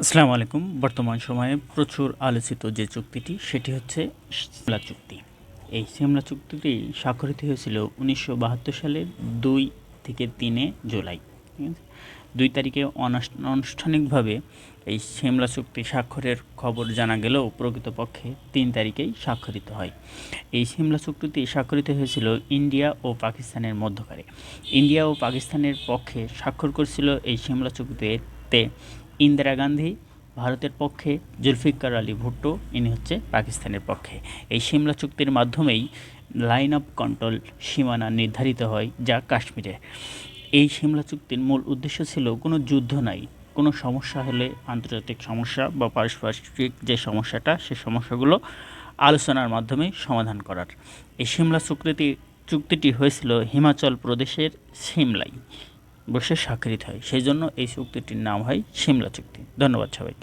আসসালামু আলাইকুম। বর্তমান সময়ে প্রচুর আলোচিত যে চুক্তিটি সেটি হচ্ছে সিমলা চুক্তি। এই সিমলা চুক্তিটি স্বাক্ষরিত হয়েছিল ১৯৭২ সালের ২ থেকে ৩ জুলাই। ঠিক আছে? ২ তারিখে আনুষ্ঠানিকভাবে এই সিমলা চুক্তি স্বাক্ষরের খবর জানা গেলেও প্রকৃতপক্ষে ৩ তারিখেই স্বাক্ষরিত হয়। এই সিমলা চুক্তিটি স্বাক্ষরিত হয়েছিল ইন্ডিয়া ও পাকিস্তানের মধ্যকারে। ইন্ডিয়া ও পাকিস্তানের পক্ষে স্বাক্ষর করেছিল এই সিমলা চুক্তিতে ইন্দিরা গান্ধী, ভারতের পক্ষে জুলফিকার আলী ভুট্টো, ইনি হচ্ছে পাকিস্তানের পক্ষে। এই সিমলা চুক্তির মাধ্যমেই লাইন অফ কন্ট্রোল সীমানা নির্ধারিত হয় যা কাশ্মীরে। এই সিমলা চুক্তির মূল উদ্দেশ্য ছিল কোনো যুদ্ধ নাই, কোনো সমস্যা হলে আন্তর্জাতিক সমস্যা বা পারস্পরিক যে সমস্যাটা সে সমস্যাগুলো আলোচনার মাধ্যমে সমাধান করার। এই সিমলা চুক্তিটি হয়েছিল হিমাচল প্রদেশের সিমলায় বসে স্বাক্ষরিত হয়, সেই জন্য এই চুক্তিটির নাম হয় সিমলা চুক্তি। ধন্যবাদ সবাইকে।